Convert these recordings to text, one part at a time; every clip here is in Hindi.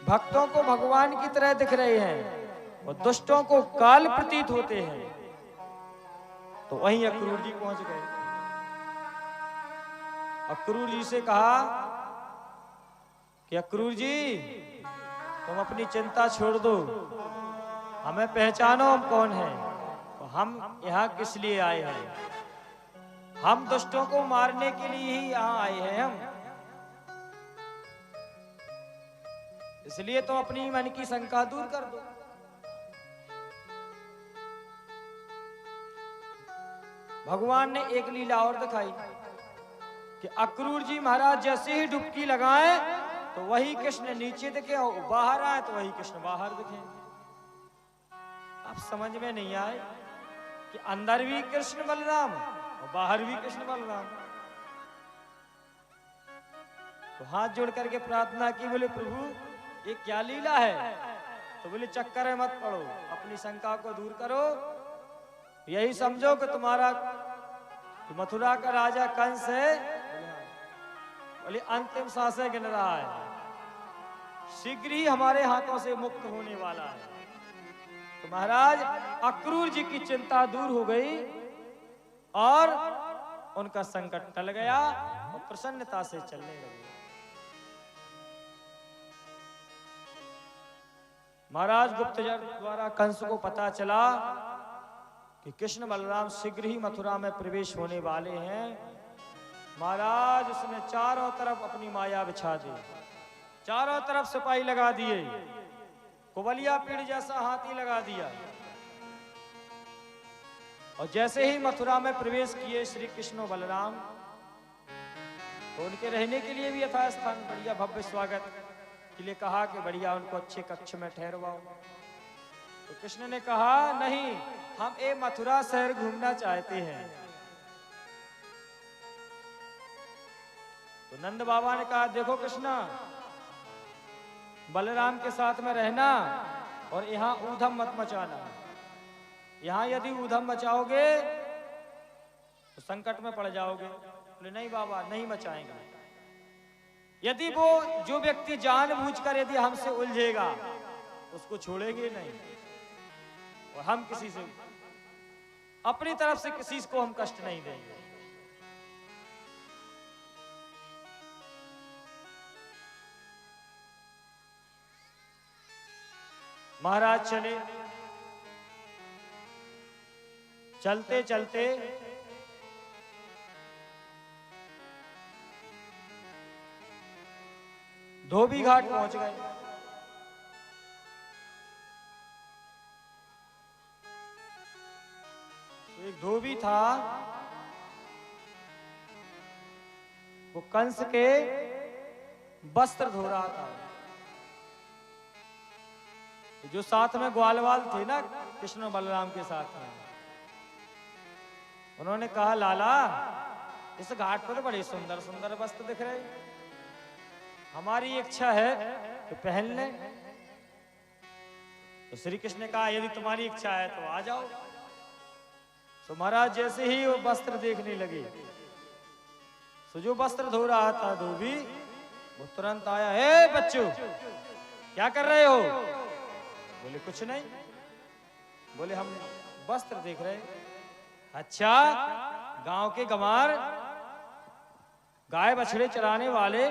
भक्तों को भगवान की तरह दिख रहे हैं और दुष्टों को काल प्रतीत होते हैं। तो वहीं अक्रूर जी पहुंच गए। अक्रूर जी से कहा कि अक्रूर जी, तुम अपनी चिंता छोड़ दो, हमें पहचानो हम कौन हैं, हम यहाँ किस लिए आए हैं। हम दुष्टों को मारने के लिए ही यहाँ आए हैं। हम इसलिए तुम अपनी मन की शंका दूर कर दो। भगवान ने एक लीला और दिखाई कि अक्रूर जी महाराज जैसे ही डुबकी लगाए तो वही कृष्ण नीचे दिखे, और बाहर आए तो वही कृष्ण बाहर दिखे। अब समझ में नहीं आए कि अंदर भी कृष्ण बलराम और बाहर भी कृष्ण बलराम। तो हाथ जोड़ करके प्रार्थना की, बोले प्रभु ये क्या लीला है। तो बोले चक्कर में मत पड़ो, अपनी शंका को दूर करो, यही समझो कि तुम्हारा मथुरा का राजा कंस है, बोले अंतिम सांसें गिन रहा है, शीघ्र ही हमारे हाथों से मुक्त होने वाला है। तो महाराज अक्रूर जी की चिंता दूर हो गई और उनका संकट टल गया और प्रसन्नता से चलने लगे। महाराज गुप्तचर द्वारा कंस को पता चला कि कृष्ण बलराम शीघ्र ही मथुरा में प्रवेश होने वाले हैं। महाराज उसने चारों तरफ अपनी माया बिछा दी, चारों तरफ सिपाही लगा दिए, कुबलिया पेड़ जैसा हाथी लगा दिया। और जैसे ही मथुरा में प्रवेश किए श्री कृष्ण बलराम, तो उनके रहने के लिए भी यथास्थान बढ़िया भव्य स्वागत के लिए कहा कि बढ़िया उनको अच्छे कक्ष में ठहरवाओ। तो कृष्ण ने कहा नहीं, हम ये मथुरा शहर घूमना चाहते हैं। तो नंद बाबा ने कहा देखो कृष्णा, बलराम के साथ में रहना और यहाँ ऊधम मत मचाना। यहाँ यदि ऊधम मचाओगे तो संकट में पड़ जाओगे। बोले नहीं बाबा, नहीं मचाएंगे। यदि वो जो व्यक्ति जानबूझकर यदि हमसे उलझेगा उसको छोड़ेंगे नहीं, और हम किसी से अपनी तरफ से किसी को हम कष्ट नहीं देंगे। महाराज चले, चलते चलते धोबी घाट पहुंच गए। तो एक धोबी था, वो कंस के वस्त्र धो रहा था। जो साथ में ग्वालवाल थे ना कृष्ण बलराम के साथ में, उन्होंने कहा लाला इस घाट पर बड़े सुंदर सुंदर वस्त्र दिख रहे, हमारी इच्छा है कि पहन लें। तो श्री कृष्ण ने कहा यदि तुम्हारी इच्छा है तो आ जाओ। तो महाराज जैसे ही वो वस्त्र देखने लगे, तो जो वस्त्र धो रहा था धोबी, वो तुरंत आया, हे बच्चों क्या कर रहे हो। बोले कुछ नहीं। बोले हम वस्त्र देख रहे। अच्छा, गांव के गंवार गाय बछड़े चराने वाले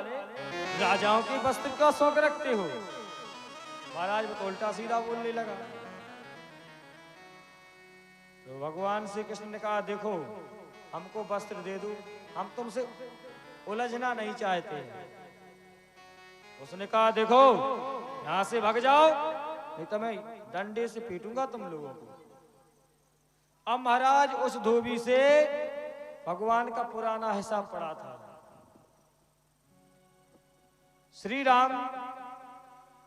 राजाओं के वस्त्र का शौक रखते हो। महाराज वो तो उल्टा सीधा बोलने लगा। तो भगवान श्री कृष्ण ने कहा देखो हमको वस्त्र दे दो, हम तुमसे उलझना नहीं चाहते। उसने कहा देखो यहां से भाग जाओ, नहीं तो मैं डंडे से पीटूंगा तुम लोगों को। अब महाराज उस धोबी से भगवान का पुराना हिसाब पड़ा था। श्री राम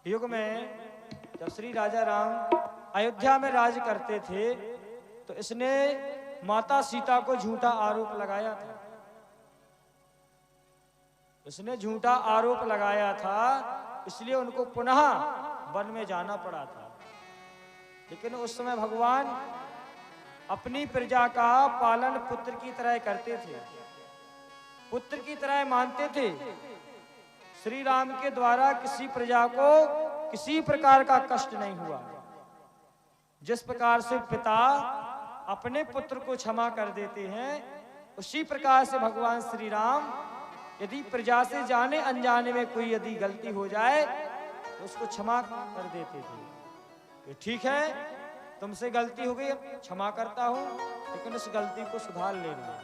युग में जब श्री राजा राम अयोध्या में राज करते थे, तो इसने माता सीता को झूठा आरोप लगाया था। इसने झूठा आरोप लगाया था, इसलिए उनको पुनः वन में जाना पड़ा था। लेकिन उस समय भगवान अपनी प्रजा का पालन पुत्र की तरह करते थे, पुत्र की तरह मानते थे। श्री राम के द्वारा किसी प्रजा को किसी प्रकार का कष्ट नहीं हुआ। जिस प्रकार से पिता अपने पुत्र को क्षमा कर देते हैं, उसी प्रकार से भगवान श्री राम यदि प्रजा से जाने अनजाने में कोई यदि गलती हो जाए तो उसको क्षमा कर देते थे कि ठीक है, तुमसे गलती हो गई, क्षमा करता हूं, लेकिन उस गलती को सुधार लेना।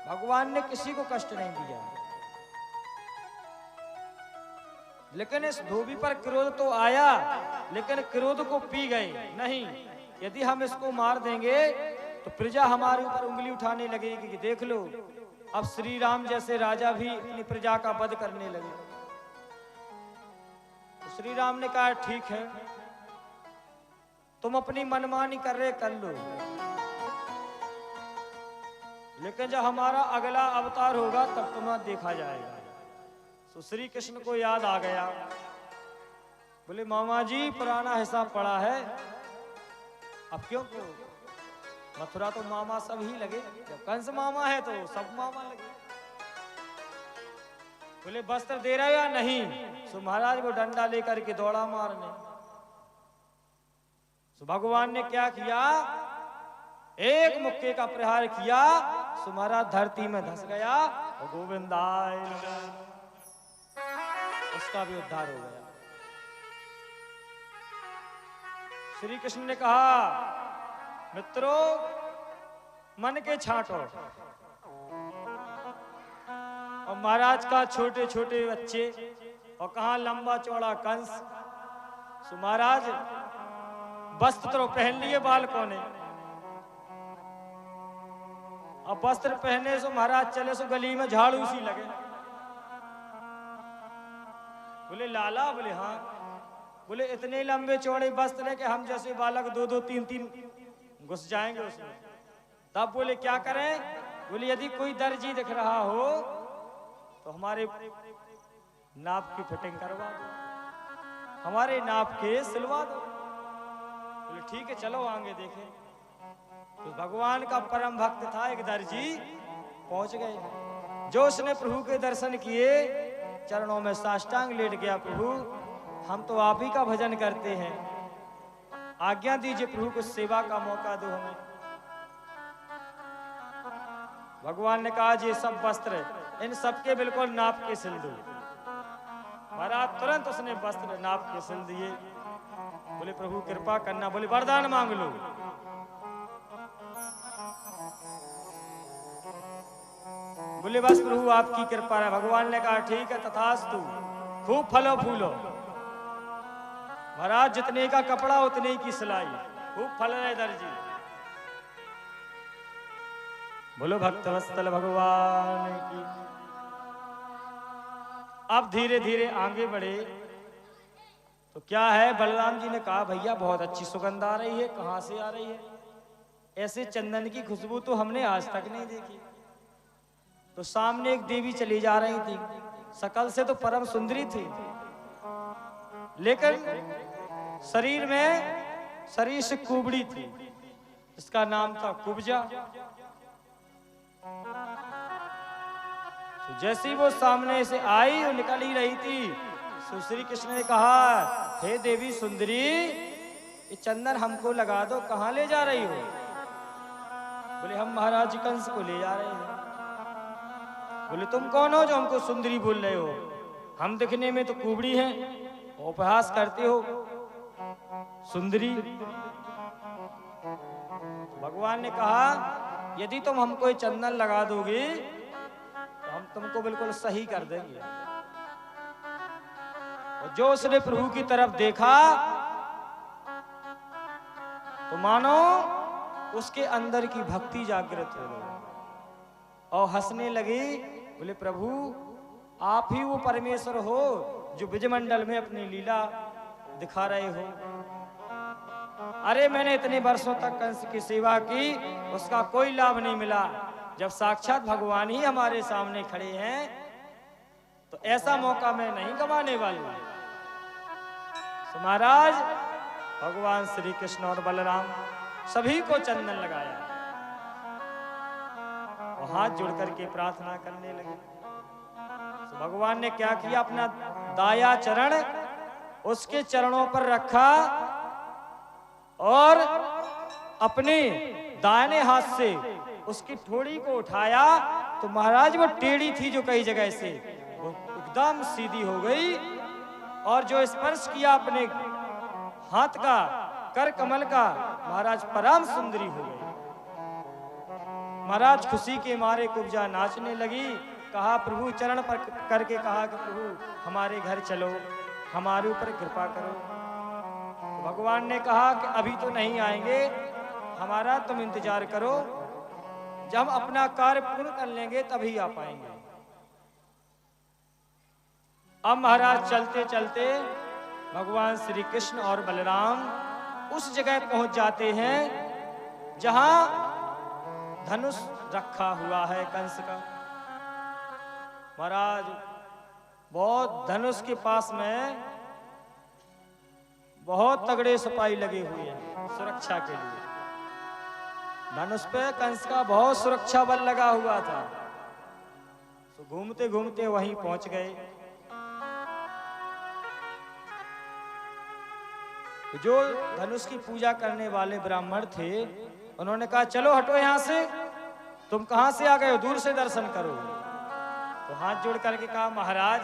भगवान ने किसी को कष्ट नहीं दिया। लेकिन इस धोबी पर क्रोध तो आया, लेकिन क्रोध को पी गए नहीं। यदि हम इसको मार देंगे तो प्रजा हमारे ऊपर उंगली उठाने लगेगी कि देख लो, अब श्री राम जैसे राजा भी अपनी प्रजा का वध करने लगे। तो श्री राम ने कहा ठीक है, तुम अपनी मनमानी कर रहे कर लो, लेकिन जब हमारा अगला अवतार होगा तब तुम्हें देखा जाएगा। तो श्री कृष्ण को याद आ गया, बोले मामा जी पुराना हिसाब पड़ा है, अब क्यों को मथुरा तो मामा सब ही लगे, जब कंस मामा है तो सब मामा लगे। बोले वस्त्र दे रहे हो या नहीं? सो महाराज वो डंडा लेकर के दौड़ा मारने। सो भगवान ने क्या किया, एक मुक्के का प्रहार किया, सो महाराज धरती में धंस गया और गोविंदाय उसका भी उद्धार हो गया। श्री कृष्ण ने कहा मित्रों, मन के छांटो। और महाराज का छोटे छोटे बच्चे और कहा लंबा चौड़ा कंस। सो महाराज वस्त्र तो पहन लिए बालकों ने, अब वस्त्र पहने सो महाराज चले सो गली में झाड़ू सी लगे। बोले लाला? बोले हाँ। बोले इतने लंबे चौड़े वस्त्र है कि हम जैसे बालक दो दो तीन तीन घुस जाएंगे उसमें। तब बोले क्या करें? बोले यदि कोई दर्जी दिख रहा हो तो हमारे नाप की फिटिंग करवा दो, हमारे नाप के सिलवा दो। बोले ठीक है चलो आगे देखें। तो भगवान का परम भक्त था एक दर्जी, पहुंच गए। जो उसने प्रभु के दर्शन किए, चरणों में साष्टांग लेट गया, प्रभु हम तो आप ही का भजन करते हैं, आज्ञा दीजिए प्रभु को सेवा का मौका दो हमें। भगवान ने कहा ये सब वस्त्र इन सबके बिल्कुल नाप के सिल दो। महाराज तुरंत उसने वस्त्र नाप के सिल दिए। बोले प्रभु कृपा करना। बोले वरदान मांग लो। बोले बस प्रभु आपकी कृपा है। भगवान ने कहा ठीक है तथास्तु, खूब फलो फूलो। महाराज जितने का कपड़ा उतने की सिलाई, खूब फल रहे दर्जी। बोलो भक्तवत्सल भगवान की। अब धीरे धीरे आगे बढ़े तो क्या है, बलराम जी ने कहा भैया बहुत अच्छी सुगंध आ रही है, कहां से आ रही है? ऐसे चंदन की खुशबू तो हमने आज तक नहीं देखी। तो सामने एक देवी चली जा रही थी, शकल से तो परम सुंदरी थी, लेकिन शरीर से कुबड़ी थी। इसका नाम था कुब्जा। तो जैसे ही वो सामने से आई और निकल ही रही थी, तो श्री कृष्ण ने कहा हे देवी सुंदरी, ये चंदन हमको लगा दो, कहाँ ले जा रही हो? बोले हम महाराज कंस को ले जा रहे हैं। बोले तुम कौन हो जो हमको सुंदरी बोल रहे हो? हम दिखने में तो कुबड़ी हैं, उपहास करते हो सुंदरी। भगवान ने कहा यदि तुम हमको चंदन लगा दोगे तो हम तुमको बिल्कुल सही कर देंगे। और जो उसने प्रभु की तरफ देखा तो मानो उसके अंदर की भक्ति जागृत हो गई और हंसने लगी। बोले प्रभु आप ही वो परमेश्वर हो जो ब्रजमंडल में अपनी लीला दिखा रहे हो। अरे मैंने इतने वर्षों तक कंस की सेवा की, उसका कोई लाभ नहीं मिला। जब साक्षात भगवान ही हमारे सामने खड़े हैं तो ऐसा मौका मैं नहीं गंवाने वाली। तो महाराज भगवान श्री कृष्ण और बलराम सभी को चंदन लगाया और हाथ जोड़ करके प्रार्थना करने लगे। तो भगवान ने क्या किया, अपना दाया चरण उसके चरणों पर रखा और अपने दाहिने हाथ से उसकी ठोड़ी को उठाया तो महाराज वो टेढ़ी थी जो कई जगह से वो एकदम सीधी हो गई, और जो स्पर्श किया अपने हाथ का कर कमल का, महाराज परम सुंदरी हो गई। महाराज खुशी के मारे कुब्जा नाचने लगी। कहा प्रभु चरण पर करके कहा कि प्रभु हमारे घर चलो, हमारे ऊपर कृपा करो। तो भगवान ने कहा कि अभी तो नहीं आएंगे, हमारा तुम इंतजार करो, जब हम अपना कार्य पूर्ण कर लेंगे तभी आ पाएंगे। अब महाराज चलते चलते भगवान श्री कृष्ण और बलराम उस जगह पहुंच जाते हैं जहां धनुष रखा हुआ है कंस का। महाराज बहुत धनुष के पास में बहुत तगड़े सिपाही लगे हुए हैं सुरक्षा के लिए। धनुष पे कंस का बहुत सुरक्षा बल लगा हुआ था। तो घूमते घूमते वहीं पहुंच गए। जो धनुष की पूजा करने वाले ब्राह्मण थे उन्होंने कहा चलो हटो यहां से, तुम कहां से आ गए हो, दूर से दर्शन करो। तो हाथ जोड़ करके कहा महाराज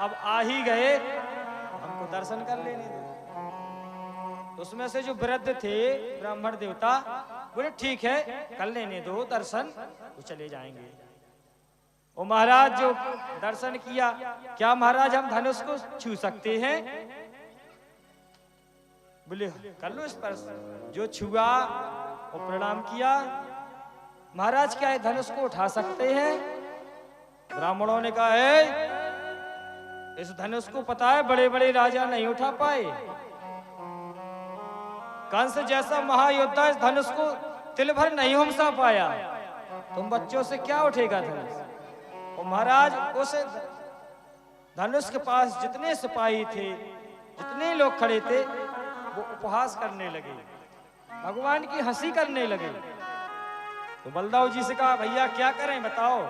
अब आ ही गए, हमको दर्शन कर लेने दो। उसमें से जो वृद्ध थे ब्राह्मण देवता बोले ठीक है कर लेने दो दर्शन, तो चले जाएंगे। वो महाराज जो दर्शन किया, क्या महाराज हम धनुष को छू सकते हैं? बोले कर लो स्पर्श। जो छुआ और प्रणाम किया, महाराज क्या है धनुष को उठा सकते हैं? ब्राह्मणों ने कहा है इस धनुष को पता है बड़े बड़े राजा नहीं उठा पाए, कंस जैसा महायोद्धा इस धनुष को तिल भर नहीं हमसा पाया, तुम बच्चों से क्या उठेगा धनुष? और महाराज उस धनुष के पास जितने सिपाही थे, जितने लोग खड़े थे, वो उपहास करने लगे, भगवान की हंसी करने लगे। तो बलदाऊ जी से कहा भैया क्या करें बताओ।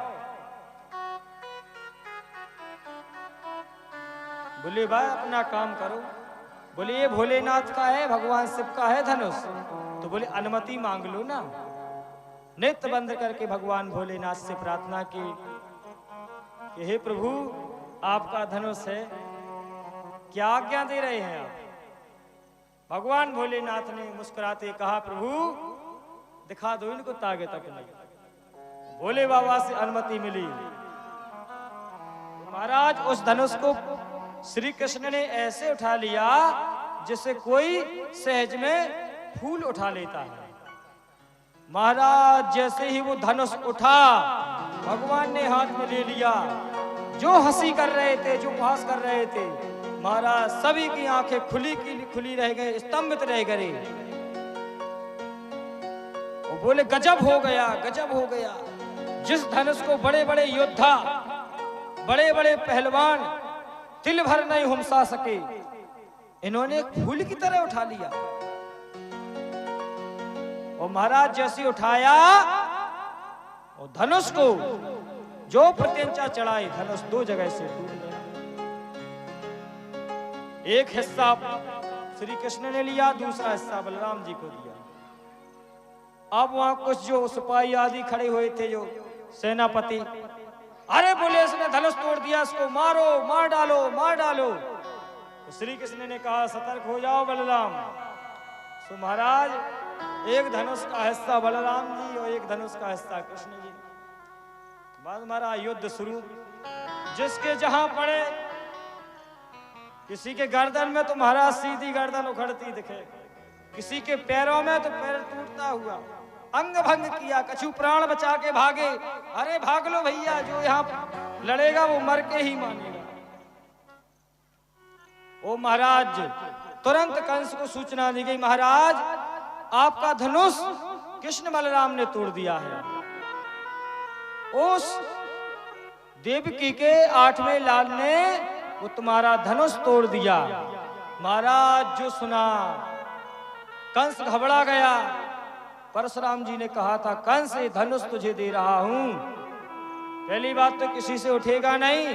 बोले भाई अपना काम करो। बोले ये भोलेनाथ का है, भगवान शिव का है धनुष, तो बोले अनुमति मांग लो ना। नेत्र बंद करके भगवान भोलेनाथ से प्रार्थना की कि हे प्रभु आपका धनुष है, क्या आज्ञा दे रहे हैं आप? भगवान भोलेनाथ ने मुस्कुराते कहा प्रभु दिखा दो इनको ताकत अपनी। भोले बाबा से अनुमति मिली। तो महाराज उस धनुष को श्री कृष्ण ने ऐसे उठा लिया जिसे कोई सहज में फूल उठा लेता है। महाराज जैसे ही वो धनुष उठा, भगवान ने हाथ में ले लिया। जो हंसी कर रहे थे, जो उपहास कर रहे थे, महाराज सभी की आंखें खुली रह गए, स्तंभित रह गए। वो बोले गजब हो गया, गजब हो गया। जिस धनुष को बड़े बड़े योद्धा, बड़े बड़े पहलवान तिल भर नहीं हुमसा सके, इन्होंने एक फूल की तरह उठा लिया। और महाराज जैसे उठाया, और धनुष को जो प्रत्यंचा चढ़ाई, धनुष दो जगह से टूट गया। एक हिस्सा श्री कृष्ण ने लिया, दूसरा हिस्सा बलराम जी को दिया। अब वहां कुछ जो सिपाही आदि खड़े हुए थे, जो सेनापति, अरे बोले इसने धनुष तोड़ दिया, इसको मारो, मार डालो, मार डालो। तो श्री कृष्ण ने कहा सतर्क हो जाओ बलराम। सो महाराज एक धनुष का हिस्सा बलराम जी और एक धनुष का हिस्सा कृष्ण जी। बाद हमारा युद्ध शुरू। जिसके जहां पड़े, किसी के गर्दन में तो महाराज सीधी गर्दन उखड़ती दिखे, किसी के पैरों में तो पैर टूटता हुआ, अंग भंग किया, कछु प्राण बचा के भागे। अरे भाग लो भैया, जो यहाँ लड़ेगा वो मर के ही मानेगा। ओ महाराज तुरंत कंस को सूचना दी गई, महाराज आपका धनुष कृष्ण बलराम ने तोड़ दिया है। उस देवकी के 8वें लाल ने वो तुम्हारा धनुष तोड़ दिया। महाराज जो सुना, कंस घबरा गया। परशुराम जी ने कहा था कंस ये धनुष तुझे दे रहा हूं, पहली बात तो किसी से उठेगा नहीं,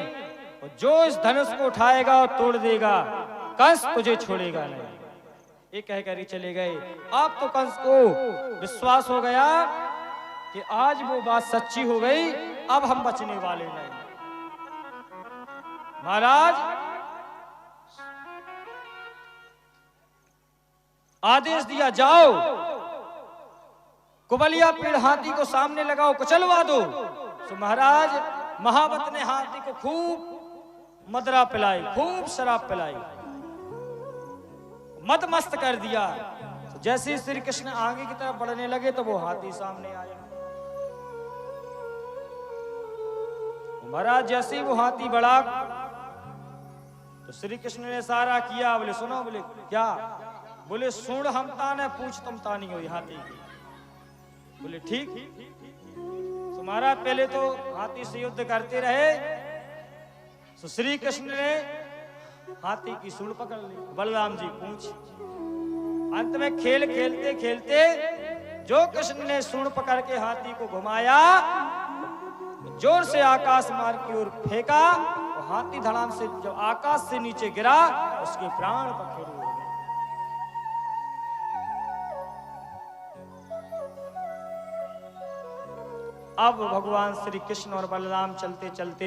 और जो इस धनुष को उठाएगा और तोड़ देगा कंस तुझे छोड़ेगा नहीं। ये कहकर ही चले गए। अब तो कंस को विश्वास हो गया कि आज वो बात सच्ची हो गई, अब हम बचने वाले नहीं। महाराज आदेश दिया, जाओ कुबलिया पेड़ हाथी को सामने लगाओ, कुचलवा दो। तो महाराज महावत ने हाथी को खूब मदरा पिलाई, खूब शराब पिलाई, मद मस्त कर दिया। तो जैसे ही श्री कृष्ण आगे की तरफ बढ़ने लगे तो वो हाथी सामने आया। महाराज जैसे ही वो हाथी बढ़ा तो श्री कृष्ण ने इशारा किया, बोले सुनो, बोले क्या? बोले सुन हम तान है, पूछ तुम तानी हो हाथी की। बोले ठीक। तो महाराज पहले तो हाथी से युद्ध करते रहे। तो श्री कृष्ण ने हाथी की सूंड पकड़ ली, बलराम जी पूछ। अंत में खेल खेलते खेलते जो कृष्ण ने सूंड पकड़ के हाथी को घुमाया, जोर से आकाश मार्ग की ओर फेंका, तो हाथी धड़ाम से जब आकाश से नीचे गिरा, उसके प्राण पखेरु हो गए। अब भगवान श्री कृष्ण और बलराम चलते चलते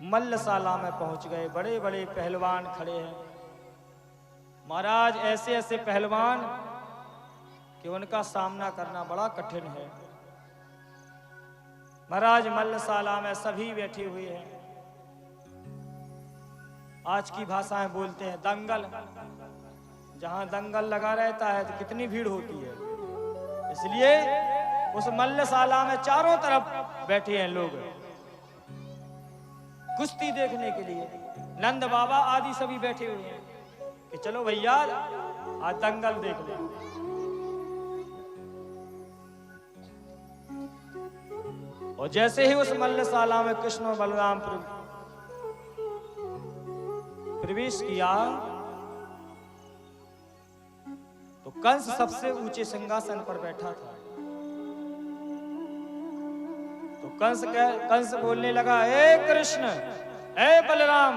मल्लशाला में पहुंच गए। बड़े बड़े पहलवान खड़े हैं महाराज, ऐसे ऐसे पहलवान कि उनका सामना करना बड़ा कठिन है। महाराज मल्लशाला में सभी बैठे हुए हैं। आज की भाषाएं बोलते हैं दंगल। जहां दंगल लगा रहता है तो कितनी भीड़ होती है, इसलिए उस मल्लशाला में चारों तरफ बैठे हैं लोग कुश्ती देखने के लिए। नंद बाबा आदि सभी बैठे हुए हैं कि चलो भैया आज दंगल देख ले। और जैसे ही उस मल्लशाला में कृष्ण और बलराम प्रवेश किया तो कंस सबसे ऊंचे सिंहासन पर बैठा था। तो कंस बोलने लगा, ए कृष्ण, ए बलराम,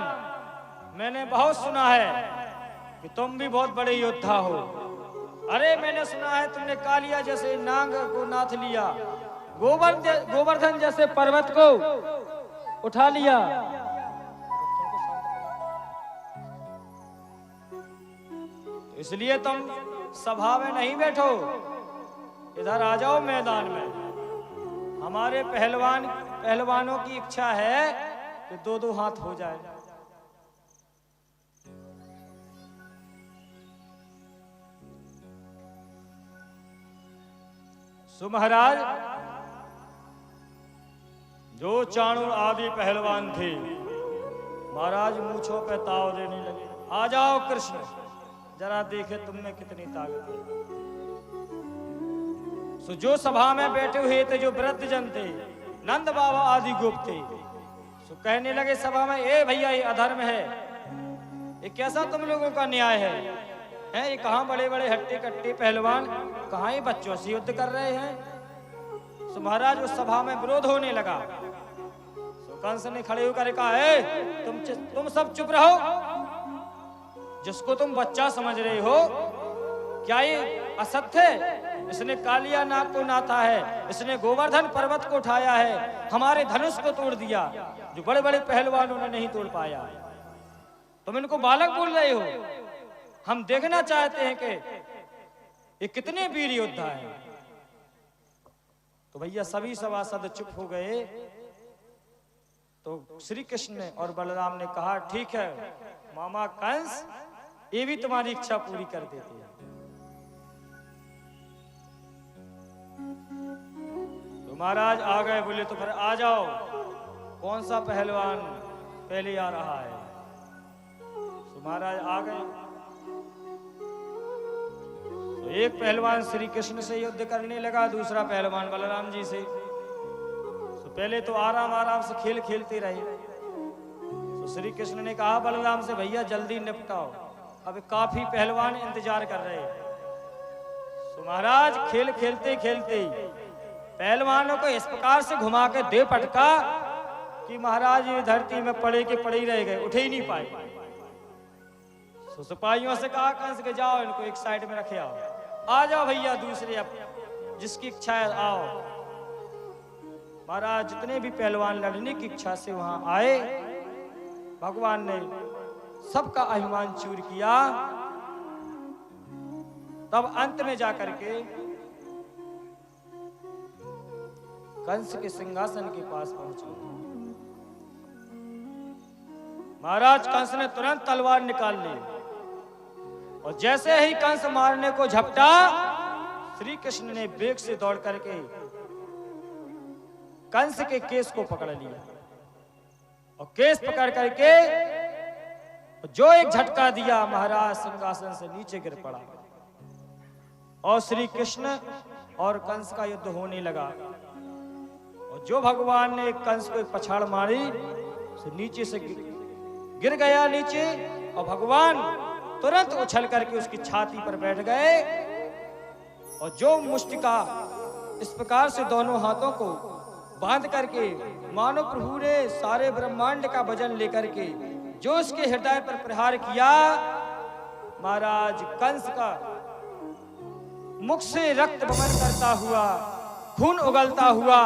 मैंने बहुत सुना है कि तुम भी बहुत बड़े योद्धा हो। अरे मैंने सुना है तुमने कालिया जैसे नाग को नाथ लिया, गोवर्धन जैसे पर्वत को उठा लिया। तो इसलिए तुम सभा में नहीं बैठो, इधर आ जाओ मैदान में। हमारे पहलवानों की इच्छा है कि दो दो हाथ हो जाए। सो महाराज जो चाणूर आदि पहलवान थे महाराज मूंछों पे ताव देने लगे। आ जाओ कृष्ण, जरा देखे तुमने कितनी ताकत है। सो जो सभा में बैठे हुए थे, जो वृद्ध जन थे, नंद बाबा आदि गोप थे, सो कहने लगे सभा में, ए भैया ये अधर्म है, ये कैसा तुम लोगों का न्याय है? ये कहाँ बड़े बड़े हट्टे कट्टे पहलवान, कहाँ ये बच्चों से युद्ध कर रहे हैं? सो महाराज उस सभा में विरोध होने लगा। सो कंस ने खड़े होकर कहा, तुम सब चुप रहो। जिसको तुम बच्चा समझ रहे हो, क्या ये असत्य है? इसने कालिया नाग को नाथा है, इसने गोवर्धन पर्वत को उठाया है, हमारे धनुष को तोड़ दिया, जो बड़े बड़े पहलवानों ने नहीं तोड़ पाया। तुम इनको बालक बोल रहे हो। हम देखना चाहते हैं कि ये कितने वीर योद्धा हैं। तो भैया सभी सभासद चुप हो गए। तो श्री कृष्ण और बलराम ने कहा, ठीक है मामा कंस, ये भी तुम्हारी इच्छा पूरी कर देते हैं। तो महाराज आ गए। बोले तो फिर आ जाओ, कौन सा पहलवान पहले आ रहा है? तो महाराज आ गए। तो एक पहलवान श्री कृष्ण से युद्ध करने लगा, दूसरा पहलवान बलराम जी से। तो पहले तो आराम आराम से खेल खेलते रहे। तो श्री कृष्ण ने कहा बलराम से, भैया जल्दी निपटाओ, अब काफी पहलवान इंतजार कर रहे हैं। तो महाराज खेल खेलते खेलते पहलवानों को इस प्रकार से घुमा के दे पटका कि महाराज ये धरती में पड़े के पड़े ही रह गए, उठे ही नहीं पाए। तो सिपाहियों से कहा कंस के जाओ इनको एक साइड में रखे आओ, आ जाओ भैया दूसरे, अब जिसकी इच्छा है आओ। महाराज जितने भी पहलवान लड़ने की इच्छा से वहां आए, भगवान ने सबका अभिमान चूर किया। तब अंत में जाकर के कंस के सिंहासन के पास पहुंचे। महाराज कंस ने तुरंत तलवार निकाल ली और जैसे ही कंस मारने को झपटा, श्री कृष्ण ने वेग से दौड़ करके कंस के केस को पकड़ लिया और केस पकड़ करके जो एक झटका दिया, महाराज सिंहासन से नीचे गिर पड़ा और श्री कृष्ण और कंस का युद्ध होने लगा। और जो भगवान ने कंस को एक पछाड़ मारी, तो नीचे से गिर गया नीचे और भगवान तुरंत उछल करके उसकी छाती पर बैठ गए और जो मुष्टिका इस प्रकार से दोनों हाथों को बांध करके मानो प्रभु ने सारे ब्रह्मांड का वजन लेकर के जो उसके हृदय पर प्रहार किया, महाराज कंस का मुख से रक्त बमन करता हुआ, खून उगलता हुआ,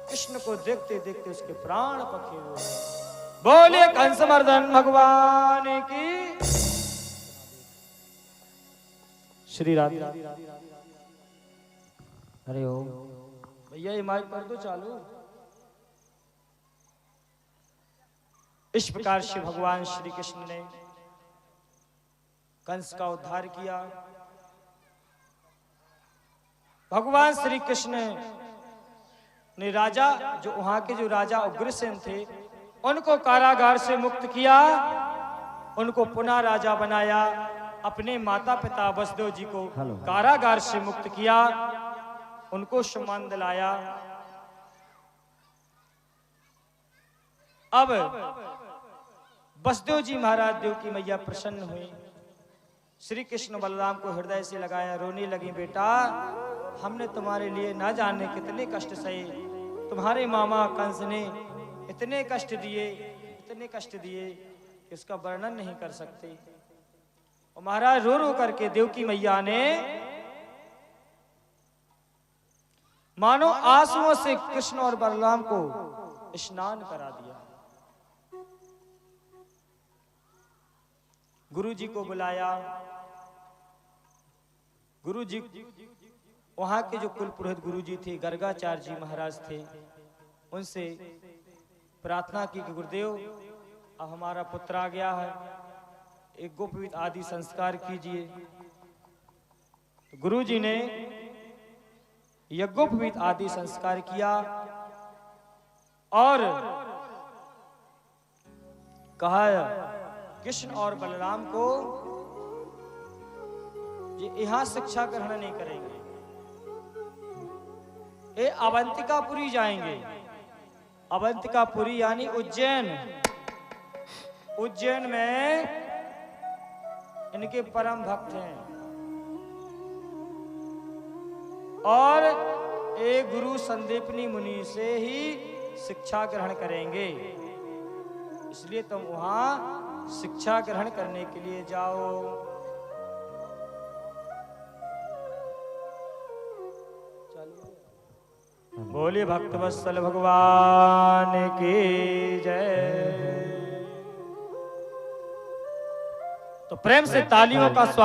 कृष्ण को देखते देखते उसके प्राण पखे हुए। बोले कंस मर्दन भगवान की श्री राधे। अरे ओ भैया ये माइक कर दो चालू। इस प्रकार से भगवान श्री कृष्ण ने कंस का उद्धार किया। भगवान श्री कृष्ण ने राजा जो वहां के जो राजा उग्रसेन थे उनको कारागार से मुक्त किया, उनको पुनः राजा बनाया। अपने माता पिता वसुदेव जी को कारागार से मुक्त किया, उनको सम्मान दिलाया। अब वसुदेव जी महाराज देव की मैया प्रसन्न हुई, श्री कृष्ण बलराम को हृदय से लगाया, रोने लगी, बेटा हमने तुम्हारे लिए ना जाने कितने कष्ट सहे, तुम्हारे मामा कंस ने इतने कष्ट दिए, इतने कष्ट दिए कि उसका वर्णन नहीं कर सकते। और महाराज रो रो करके देव की मैया ने मानो आंसुओं से कृष्ण और बलराम को स्नान करा दिया। गुरु जी को बुलाया। गुरु जी वहां के जो कुल पुरोहित गुरु जी थे, गर्गाचार्य जी महाराज थे, उनसे प्रार्थना की कि गुरुदेव अब हमारा पुत्र आ गया है, एक गोपवीत आदि संस्कार कीजिए। तो गुरु जी ने यज्ञोपवीत आदि संस्कार किया और कहा कृष्ण और बलराम को ये यहां शिक्षा ग्रहण नहीं करेंगे, ये अवंतिकापुरी जाएंगे। अवंतिकापुरी यानी उज्जैन। उज्जैन में इनके परम भक्त हैं और एक गुरु संदीपनी मुनि से ही शिक्षा ग्रहण करेंगे, इसलिए तुम वहां शिक्षा ग्रहण करने के लिए जाओ। बोलिए भक्तवत्सल भगवान की जय। तो प्रेम से तालियों का स्वागत।